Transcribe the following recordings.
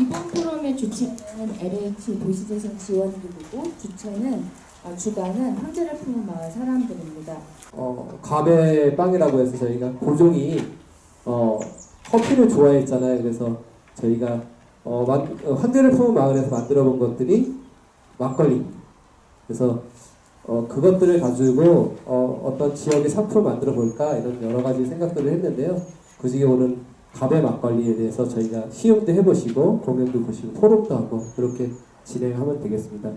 이번 포럼의 주체는 LH 도시재생 지원기구고 주관은 황제를 품은 마을 사람들입니다. 과배빵이라고 해서 저희가 고종이 커피를 좋아했잖아요. 그래서 저희가 황제를 품은 마을에서 만들어본 것들이 막걸리. 그래서 그것들을 가지고 어떤 지역의 상품을 만들어 볼까 이런 여러 가지 생각들을 했는데요. 그 중에 오는 가배 막걸리에 대해서 저희가 시음도 해보시고 공연도 보시고 토론도 하고 그렇게 진행하면 되겠습니다.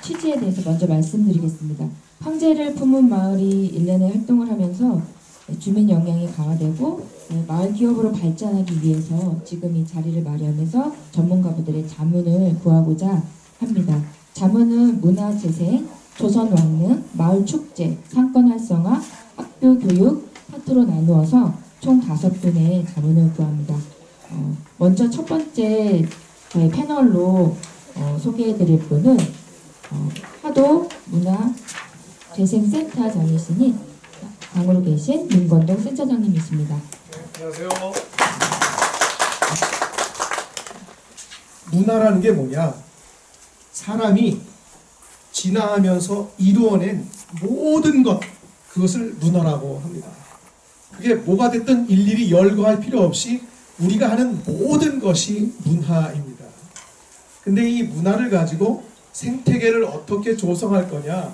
취지에 대해서 먼저 말씀드리겠습니다. 황제를 품은 마을이 1년에 활동을 하면서 주민 역량이 강화되고 마을 기업으로 발전하기 위해서 지금 이 자리를 마련해서 전문가분들의 자문을 구하고자 합니다. 자문은 문화재생, 조선왕릉, 마을축제, 상권 활성화, 학교 교육 파트로 나누어서 총 5분의 자문을 구합니다. 먼저 첫 번째 저희 패널로 소개해드릴 분은 화도 문화재생센터장이시니 강으로 계신 민건동 센터장님이십니다. 안녕하세요. 문화라는 게 뭐냐? 사람이 진화하면서 이루어낸 모든 것, 그것을 문화라고 합니다. 그게 뭐가 됐든 일일이 열거할 필요 없이 우리가 하는 모든 것이 문화입니다. 근데 이 문화를 가지고 생태계를 어떻게 조성할 거냐,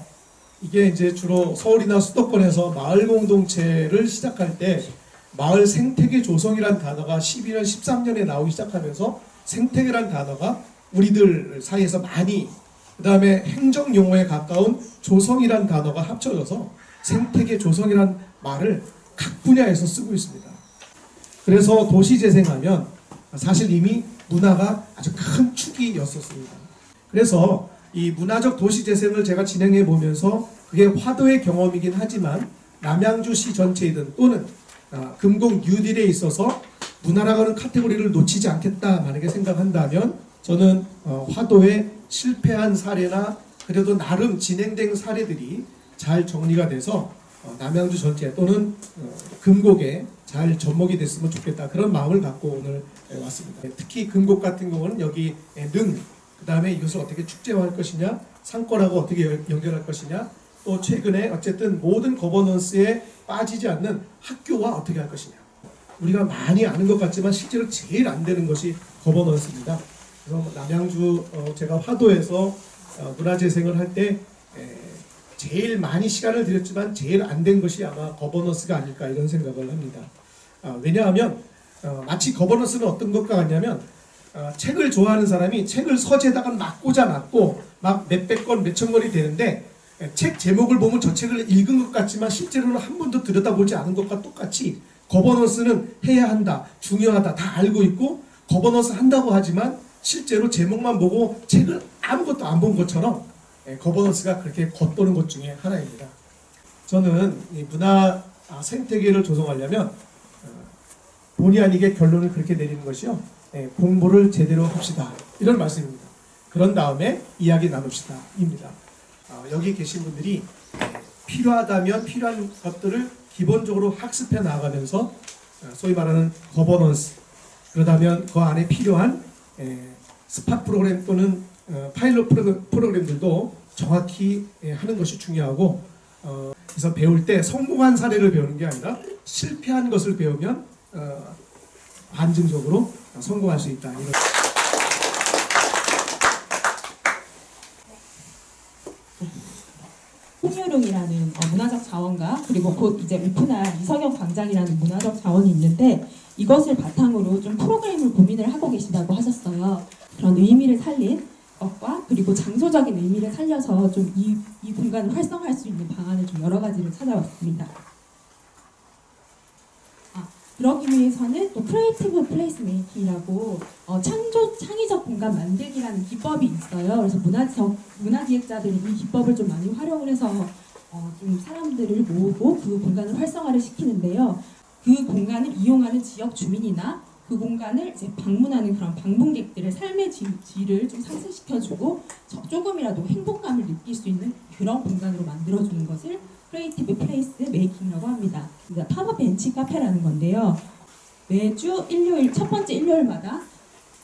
이게 이제 주로 서울이나 수도권에서 마을 공동체를 시작할 때 마을 생태계 조성이란 단어가 12년, 13년에 나오기 시작하면서 생태계란 단어가 우리들 사이에서 많이, 그 다음에 행정용어에 가까운 조성이란 단어가 합쳐져서 생태계 조성이란 말을 각 분야에서 쓰고 있습니다. 그래서 도시재생하면 사실 이미 문화가 아주 큰 축이었었습니다. 그래서 이 문화적 도시재생을 제가 진행해 보면서 그게 화도의 경험이긴 하지만 남양주시 전체이든 또는 금곡 뉴딜에 있어서 문화라고 하는 카테고리를 놓치지 않겠다 만약에 생각한다면 저는 화도의 실패한 사례나 그래도 나름 진행된 사례들이 잘 정리가 돼서 남양주 전체 또는 금곡에 잘 접목이 됐으면 좋겠다, 그런 마음을 갖고 오늘 왔습니다. 특히 금곡 같은 경우는 여기 그 다음에 이것을 어떻게 축제화할 것이냐, 상권하고 어떻게 연결할 것이냐, 또 최근에 어쨌든 모든 거버넌스에 빠지지 않는 학교와 어떻게 할 것이냐. 우리가 많이 아는 것 같지만 실제로 제일 안 되는 것이 거버넌스입니다. 그래서 남양주 제가 화도에서 문화재생을 할 때 제일 많이 시간을 들였지만 제일 안 된 것이 아마 거버넌스가 아닐까 이런 생각을 합니다. 왜냐하면 마치 거버넌스는 어떤 것과 같냐면 책을 좋아하는 사람이 책을 서재에다가 막 꽂아놨고 막 몇백 권, 몇천 권이 되는데 책 제목을 보면 저 책을 읽은 것 같지만 실제로는 한 번도 들여다보지 않은 것과 똑같이 거버넌스는 해야 한다, 중요하다 다 알고 있고 거버넌스 한다고 하지만 실제로 제목만 보고 책을 아무것도 안 본 것처럼 거버넌스가 그렇게 겉도는 것 중에 하나입니다. 저는 이 문화 생태계를 조성하려면 본의 아니게 결론을 그렇게 내리는 것이요. 공부를 제대로 합시다. 이런 말씀입니다. 그런 다음에 이야기 나눕시다. 입니다. 여기 계신 분들이 필요하다면 필요한 것들을 기본적으로 학습해 나가면서 소위 말하는 거버넌스, 그러다면 그 안에 필요한 스팟 프로그램 또는 파일럿 프로그램들도 정확히 하는 것이 중요하고, 그래서 배울 때 성공한 사례를 배우는 게 아니라 실패한 것을 배우면 안정적으로 성공할 수 있다. 이런. 홍유룡이라는 문화적 자원가, 그리고 곧 이제 오픈할 이석영 광장이라는 문화적 자원이 있는데, 이것을 바탕으로 좀 프로그램을 고민을 하고 계시다고 하셨어요. 그런 의미를 살린 것과 그리고 장소적인 의미를 살려서 좀 이 공간을 활성화할 수 있는 방안을 좀 여러 가지를 찾아왔습니다. 그러기 위해서는 또 크리에이티브 플레이스 메이킹이라고 창의적 공간 만들기라는 기법이 있어요. 그래서 문화기획자들이 이 기법을 좀 많이 활용을 해서 좀 사람들을 모으고 그 공간을 활성화를 시키는데요. 그 공간을 이용하는 지역 주민이나 그 공간을 이제 방문하는 그런 방문객들의 삶의 질을 좀 상승시켜주고 조금이라도 행복감을 느낄 수 있는 그런 공간으로 만들어주는 것을 크리에이티브 플레이스 메이킹이라고 합니다. 팝업 벤치 카페라는 건데요. 매주 일요일, 첫 번째 일요일마다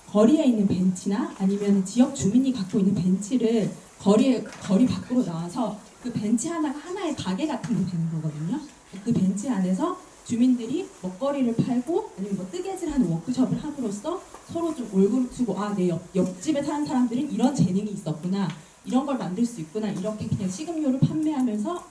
거리에 있는 벤치나 아니면 지역 주민이 갖고 있는 벤치를 거리 밖으로 나와서 그 벤치 하나가 하나의 가게 같은 게 되는 거거든요. 그 벤치 안에서 주민들이 먹거리를 팔고 아니면 뭐 뜨개질하는 워크숍을 함으로써 서로 좀 올금투고 내 옆집에 사는 사람들은 이런 재능이 있었구나, 이런 걸 만들 수 있구나, 이렇게 그냥 식음료를 판매하면서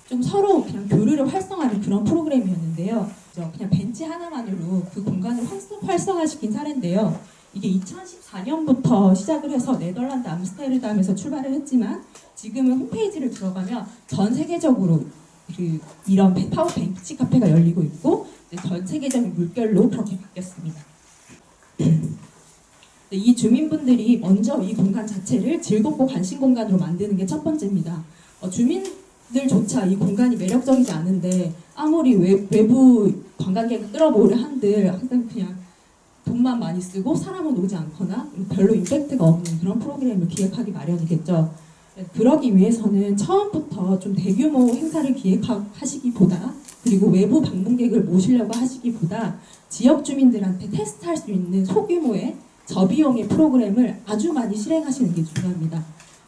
좀 서로 그냥 교류를 활성화하는 그런 프로그램이었는데요. 그냥 벤치 하나만으로 그 공간을 활성화시킨 사례인데요. 이게 2014년부터 시작을 해서 네덜란드 암스테르담에서 출발을 했지만 지금은 홈페이지를 들어가면 전 세계적으로 이런 팝업 벤치 카페가 열리고 있고 전 세계적인 물결로 그렇게 바뀌었습니다. 이 주민분들이 먼저 이 공간 자체를 즐겁고 관심 공간으로 만드는 게 첫 번째입니다. 주민들조차 이 공간이 매력적이지 않은데 아무리 외부 관광객을 끌어모으려 한들 항상 그냥 돈만 많이 쓰고 사람은 오지 않거나 별로 임팩트가 없는 그런 프로그램을 기획하기 마련이겠죠. 그러기 위해서는 처음부터 좀 대규모 행사를 기획하시기보다 그리고 외부 방문객을 모시려고 하시기보다 지역 주민들한테 테스트할 수 있는 소규모의 저비용의 프로그램을 아주 많이 실행하시는 게 중요합니다.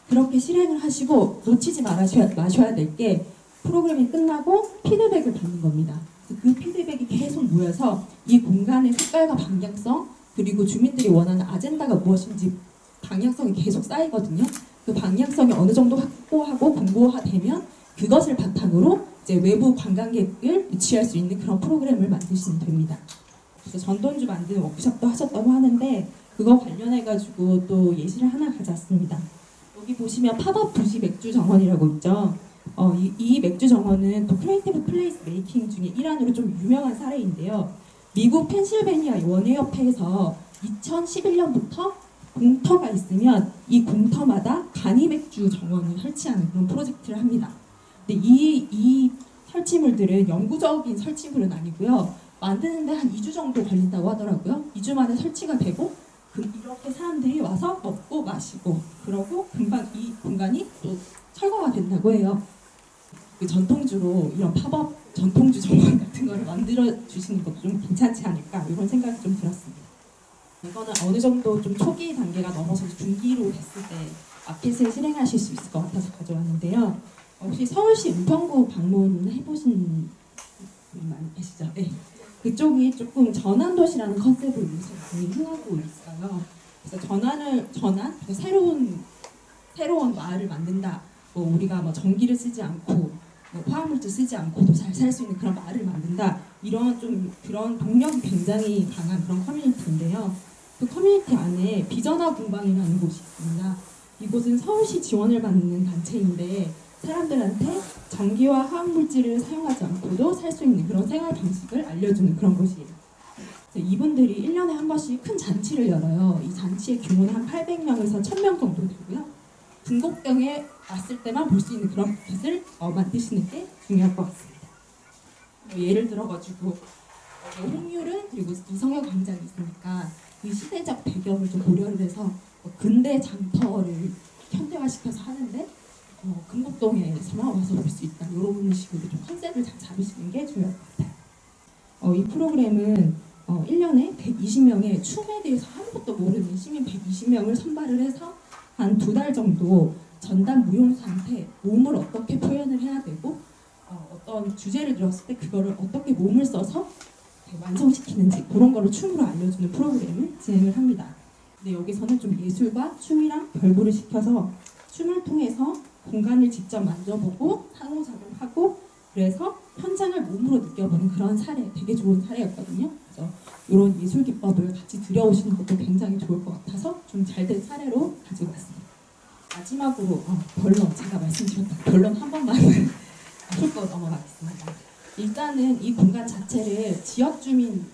그렇게 실행을 하시고 놓치지 마셔야 될 게 프로그램이 끝나고 피드백을 받는 겁니다. 그 피드백이 계속 모여서 이 공간의 색깔과 방향성 그리고 주민들이 원하는 아젠다가 무엇인지 방향성이 계속 쌓이거든요. 그 방향성이 어느 정도 확보하고 공고화되면 그것을 바탕으로 이제 외부 관광객을 유치할 수 있는 그런 프로그램을 만드시면 됩니다. 그래서 전돈주 만드는 워크숍도 하셨다고 하는데 그거 관련해가지고 또 예시를 하나 가져왔습니다. 여기 보시면 팝업 부시 맥주 정원이라고 있죠. 이 맥주 정원은 또 크리에이티브 플레이스 메이킹 중에 일환으로 좀 유명한 사례인데요. 미국 펜실베니아 원예협회에서 2011년부터 공터가 있으면 이 공터마다 간이 맥주 정원을 설치하는 그런 프로젝트를 합니다. 근데 이 설치물들은 영구적인 설치물은 아니고요. 만드는데 한 2주 정도 걸린다고 하더라고요. 2주 만에 설치가 되고 이렇게 사람들이 와서 먹고 마시고 그러고 금방 이 공간이 또 철거가 된다고 해요. 그 전통주로 이런 팝업 전통주 정원 같은 거를 만들어 주시는 것도 좀 괜찮지 않을까 이런 생각이 좀 들었습니다. 이거는 어느 정도 좀 초기 단계가 넘어서 중기로 됐을 때 마켓을 실행하실 수 있을 것 같아서 가져왔는데요. 혹시 서울시 은평구 방문해보신 분 많이 계시죠? 네. 그쪽이 조금 전환도시라는 컨셉을 요새 많이 흥하고 있어요. 그래서 전환, 새로운 마을을 만든다. 우리가 전기를 쓰지 않고 화학물질 쓰지 않고도 잘 살 수 있는 그런 마을을 만든다. 이런 좀 그런 동력이 굉장히 강한 그런 커뮤니티인데요. 그 커뮤니티 안에 비전화 공방이라는 곳이 있습니다. 이곳은 서울시 지원을 받는 단체인데 사람들한테 전기와 화학물질을 사용하지 않고도 살 수 있는 그런 생활 방식을 알려주는 그런 곳이에요. 이분들이 1년에 한 번씩 큰 잔치를 열어요. 이 잔치의 규모는 한 800명에서 1000명 정도 되고요. 분곡병에 왔을 때만 볼 수 있는 그런 것을 만드시는 게 중요할 것 같습니다. 예를 들어가지고 홍유른 그리고 이성여 광장이 있으니까 그 시대적 배경을 좀 고려를 해서 근대 장터를 현대화시켜서 하는데 금곡동에서만 와서 볼 수 있다. 이런 식으로 좀 컨셉을 잘 잡으시는 게 중요할 것 같아요. 이 프로그램은 1년에 120명의 춤에 대해서 아무것도 모르는 시민 120명을 선발을 해서 한 2달 정도 전담 무용사한테 몸을 어떻게 표현을 해야 되고 어떤 주제를 들었을 때 그거를 어떻게 몸을 써서 완성시키는지 그런 거를 춤으로 알려주는 프로그램을 진행을 합니다. 근데 여기서는 좀 예술과 춤이랑 결부를 시켜서 춤을 통해서 공간을 직접 만져보고 상호작용하고 그래서 현장을 몸으로 느껴보는 그런 사례, 되게 좋은 사례였거든요. 그래서 이런 예술 기법을 같이 들여오시는 것도 굉장히 좋을 것 같아서 좀 잘 된 사례로 가지고 왔습니다. 마지막으로 결론, 제가 말씀드렸던 결론 한 번만 훑고 넘어가겠습니다. 일단은 이 공간 자체를 지역 주민이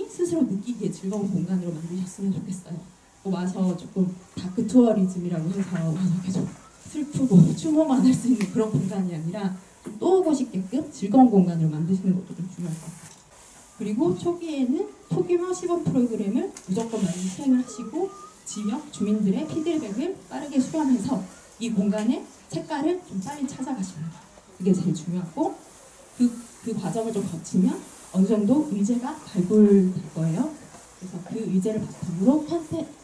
스스로 느끼기에 즐거운 공간으로 만드셨으면 좋겠어요. 와서 조금 다크 투어리즘이라고 해서 와서 계속 슬프고 추모만 할 수 있는 그런 공간이 아니라 또 오고 싶게끔 즐거운 공간으로 만드시는 것도 좀 중요할 것 같아요. 그리고 초기에는 소규모 시범 프로그램을 무조건 많이 시행을 하시고 지역 주민들의 피드백을 빠르게 수렴해서 이 공간의 색깔을 좀 빨리 찾아가시는 거예요. 그게 제일 중요하고 그 과정을 좀 거치면 어느 정도 의제가 발굴될 거예요. 그래서 그 의제를 바탕으로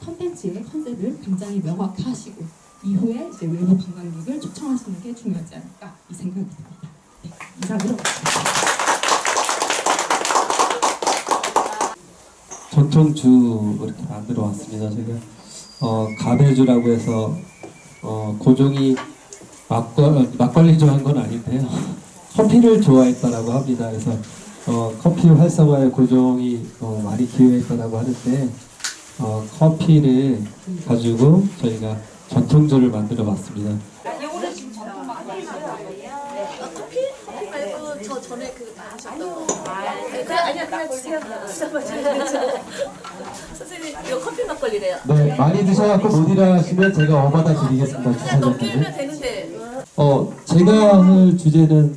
컨텐츠의 컨셉을 굉장히 명확하시고 이후에 이제 외부 관광객을 초청하시는 게 중요하지 않을까 이 생각이 듭니다. 네, 이상으로 전통주 이렇게 만들어 왔습니다. 제가 가배주라고 해서 고종이 막걸리 좋아한 건 아닌데요. 커피를 좋아했다라고 합니다. 그래서 커피 활성화에 고종이 많이 기여했다라고 하는데 커피를 가지고 저희가 전통주를 만들어 봤습니다. 커피? 커피 말고 저 전에 그 마셨던 거. 아니야 그냥 주세요. 선생님 이거 커피 막걸리래요. 네, 많이 드셔갖고 못 일어나시면 제가 어바다 드리겠습니다. 그냥 넘기면 주차장까지. 되는데. 제가 할 주제는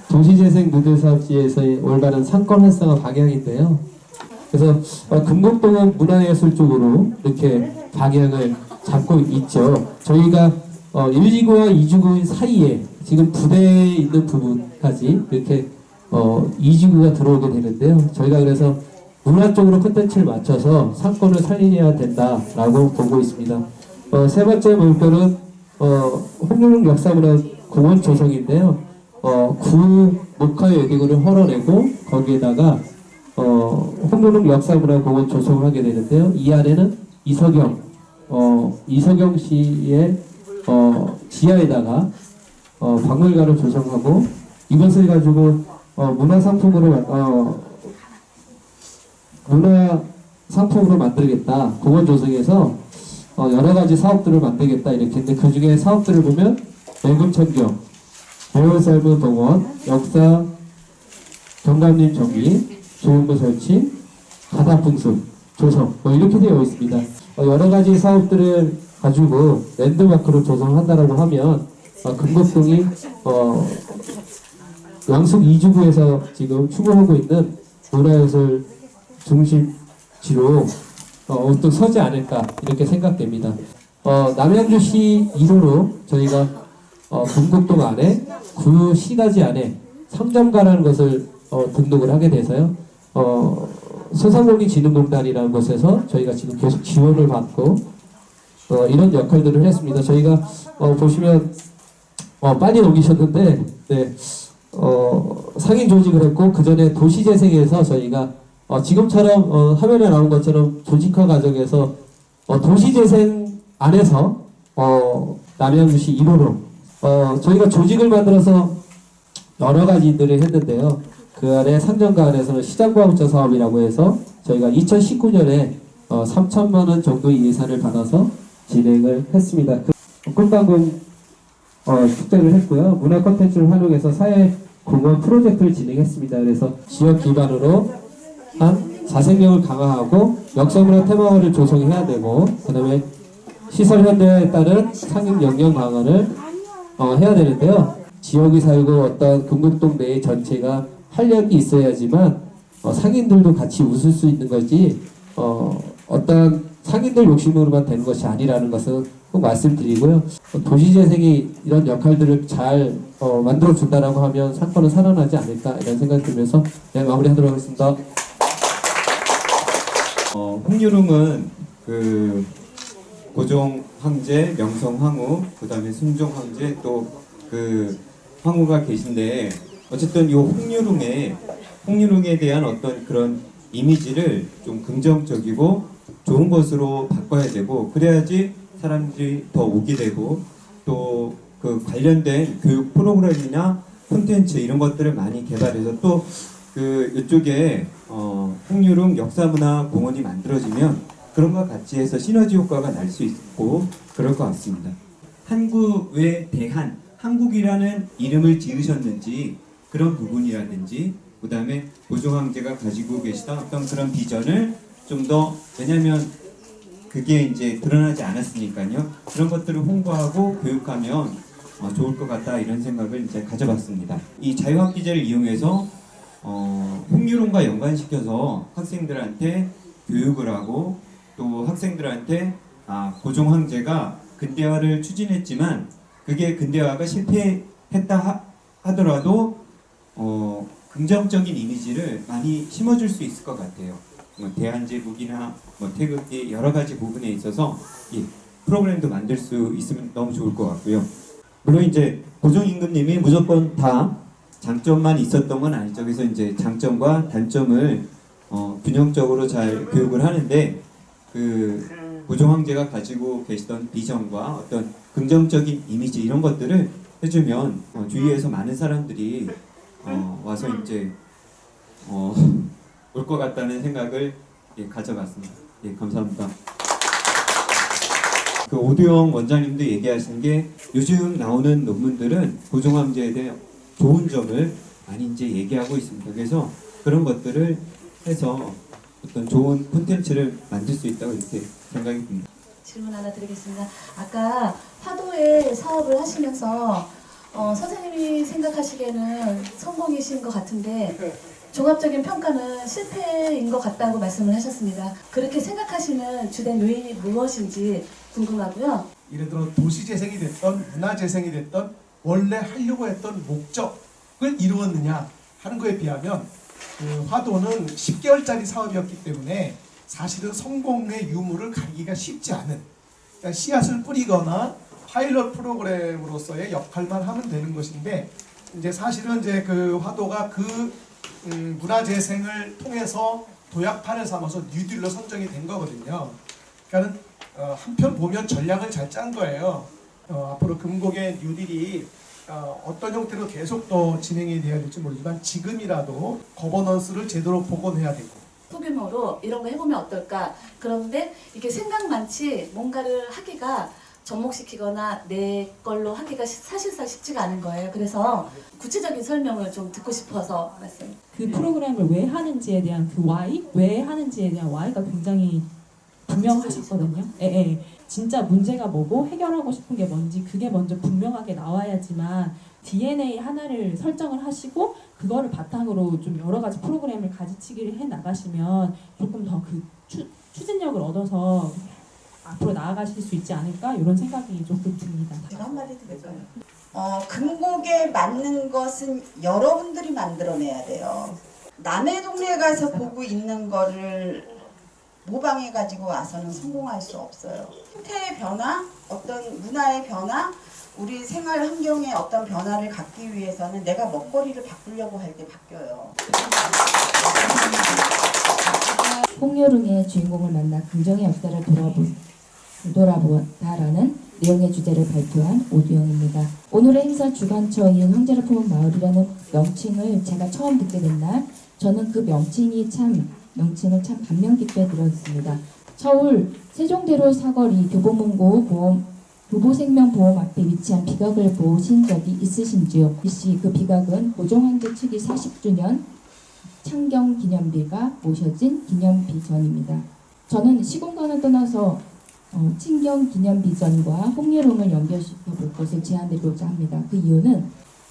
도시재생 모델사업지에서의 올바른 상권 활성화 방향인데요. 그래서 금곡동은 문화예술 쪽으로 이렇게 방향을 잡고 있죠. 저희가 1지구와 2지구 사이에 지금 부대에 있는 부분까지 이렇게 2지구가 들어오게 되는데요. 저희가 그래서 문화 쪽으로 콘텐츠를 맞춰서 상권을 살려야 된다라고 보고 있습니다. 세 번째 목표는 홍룡 역사문화 공원 조성인데요. 구 녹화 여객을 헐어내고 거기에다가 홍룡 역사문화 공원 조성을 하게 되는데요. 이 안에는 이석영 씨의 지하에다가 박물관을 조성하고 이것을 가지고 문화 상품으로 만들겠다. 공원 조성해서 여러 가지 사업들을 만들겠다 이렇게 했는데 그 중에 사업들을 보면 매금천경, 배울삶은 동원, 역사, 정감림 정비, 조형물 설치, 바다풍수, 조성 이렇게 되어 있습니다. 여러 가지 사업들을 가지고 랜드마크로 조성한다라고 하면 금곡동이 양숙 2지구에서 지금 추구하고 있는 문화예술 중심지로 또 서지 않을까 이렇게 생각됩니다. 남양주시 1호로 저희가 금곡동 안에 구시가지 안에 상점가라는 것을 등록을 하게 돼서요. 소상공인진흥공단이라는 곳에서 저희가 지금 계속 지원을 받고 이런 역할들을 했습니다. 저희가 보시면 빨리 넘기셨는데 네, 상인 조직을 했고 그 전에 도시재생에서 저희가 지금처럼 화면에 나온 것처럼 조직화 과정에서 도시재생 안에서 남양주시 1호로 저희가 조직을 만들어서 여러 가지들을 했는데요. 그 안에 상점가 안에서는 시장과학자 사업이라고 해서 저희가 2019년에 3천만 원 정도의 예산을 받아서 진행을 했습니다. 꿈방금 축제를 했고요. 문화 콘텐츠를 활용해서 사회 공헌 프로젝트를 진행했습니다. 그래서 지역 기반으로 한 자생력을 강화하고 역사문화 테마화를 조성해야 되고, 그다음에 시설 현대화에 따른 상인 역량 강화를 해야 되는데요. 지역이 살고 어떤 금곡동 내 전체가 활력이 있어야지만 상인들도 같이 웃을 수 있는 거지 어떤 상인들 욕심으로만 되는 것이 아니라는 것은 꼭 말씀드리고요. 도시재생이 이런 역할들을 잘 만들어준다라고 하면 상권은 살아나지 않을까 이런 생각이 들면서 마무리하도록 하겠습니다. 홍유릉은 그 고종 황제, 명성 황후, 그다음에 순종 황제, 또 그 황후가 계신데, 어쨌든 이 홍유릉에 대한 어떤 그런 이미지를 좀 긍정적이고 좋은 것으로 바꿔야 되고, 그래야지 사람들이 더 오게 되고, 또 그 관련된 교육 프로그램이나 콘텐츠 이런 것들을 많이 개발해서, 또 그 이쪽에 홍유릉 역사문화공원이 만들어지면 그런 것 같이 해서 시너지 효과가 날 수 있고 그럴 것 같습니다. 한국에 대한, 한국이라는 이름을 지으셨는지 그런 부분이라든지, 그 다음에 고종 황제가 가지고 계시던 어떤 그런 비전을 좀 더, 왜냐면 그게 이제 드러나지 않았으니까요. 그런 것들을 홍보하고 교육하면 좋을 것 같다, 이런 생각을 이제 가져봤습니다. 이 자유학기제를 이용해서 홍유릉과 연관시켜서 학생들한테 교육을 하고, 또 학생들한테 고종 황제가 근대화를 추진했지만 그게 근대화가 실패했다 하더라도 긍정적인 이미지를 많이 심어줄 수 있을 것 같아요. 대한제국이나 태극기 여러 가지 부분에 있어서 이 프로그램도 만들 수 있으면 너무 좋을 것 같고요. 물론 이제 고종 임금님이 무조건 다 장점만 있었던 건 아니죠. 그래서 이제 장점과 단점을 균형적으로 잘 교육을 하는데, 그 고종 황제가 가지고 계시던 비전과 어떤 긍정적인 이미지 이런 것들을 해주면 주위에서 많은 사람들이 와서 이제 올 것 같다는 생각을 가져봤습니다. 감사합니다. 그 오두영 원장님도 얘기하신 게, 요즘 나오는 논문들은 고종 황제에 대한 좋은 점을 많이 이제 얘기하고 있습니다. 그래서 그런 것들을 해서 어떤 좋은 콘텐츠를 만들 수 있다고 이렇게 생각이 듭니다. 질문 하나 드리겠습니다. 아까 화도에 사업을 하시면서 선생님이 생각하시기에는 성공이신 것 같은데 종합적인 평가는 실패인 것 같다고 말씀을 하셨습니다. 그렇게 생각하시는 주된 요인이 무엇인지 궁금하고요. 예를 들어 도시재생이 됐던 문화재생이 됐던 원래 하려고 했던 목적을 이루었느냐 하는 거에 비하면 그 화도는 10개월짜리 사업이었기 때문에 사실은 성공의 유무를 가리기가 쉽지 않은, 그러니까 씨앗을 뿌리거나 파일럿 프로그램으로서의 역할만 하면 되는 것인데, 이제 사실은 이제 그 화도가 그 문화재생을 통해서 도약판을 삼아서 뉴딜로 선정이 된 거거든요. 그러니까 한편 보면 전략을 잘 짠 거예요. 앞으로 금곡의 뉴딜이 어떤 형태로 계속 더 진행이 돼야 될지 모르지만 지금이라도 거버넌스를 제대로 복원해야 되고, 소규모로 이런 거 해보면 어떨까. 그런데 이게 생각 많지 뭔가를 하기가 접목시키거나 내 걸로 하기가 사실상 쉽지가 않은 거예요. 그래서 구체적인 설명을 좀 듣고 싶어서 말씀. 그 프로그램을 왜 하는지에 대한 그 why, 왜 하는지에 대한 why가 굉장히 분명하셨거든요. 예. 진짜 문제가 뭐고 해결하고 싶은 게 뭔지 그게 먼저 분명하게 나와야지만 DNA 하나를 설정을 하시고 그거를 바탕으로 좀 여러 가지 프로그램을 가지치기를 해 나가시면 조금 더 그 추진력을 얻어서 앞으로 나아가실 수 있지 않을까 이런 생각이 조금 듭니다. 제가 한마디 드릴까요? 금곡에 맞는 것은 여러분들이 만들어내야 돼요. 남의 동네 가서 보고 있는 거를 모방해가지고 와서는 성공할 수 없어요. 형태의 변화, 어떤 문화의 변화, 우리 생활 환경의 어떤 변화를 갖기 위해서는 내가 먹거리를 바꾸려고 할 때 바뀌어요. 홍유릉의 주인공을 만나 긍정의 역사를 돌아보다라는 내용의 주제를 발표한 오두영입니다. 오늘의 행사 주관처인 황제를 품은 마을이라는 명칭을 제가 처음 듣게 된 날, 저는 그 명칭을 참 감명 깊게 들었습니다. 서울 세종대로 사거리 교보문고 부부생명보험 앞에 위치한 비각을 보신 적이 있으신지요? 이씨 그 비각은 고종황제 측이 40주년 창경기념비가 모셔진 기념비전입니다. 저는 시공간을 떠나서 친경기념비전과 홍유름을 연결시켜 볼 것을 제안드리고자 합니다. 그 이유는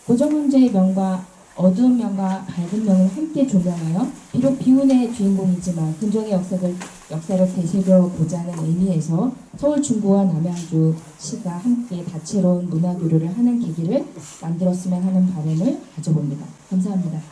고종황제의 명과 어두운 면과 밝은 면을 함께 조명하여 비록 비운의 주인공이지만 근종의 역사를 되새겨보자 하는 의미에서 서울 중구와 남양주 시가 함께 다채로운 문화 교류를 하는 계기를 만들었으면 하는 바람을 가져봅니다. 감사합니다.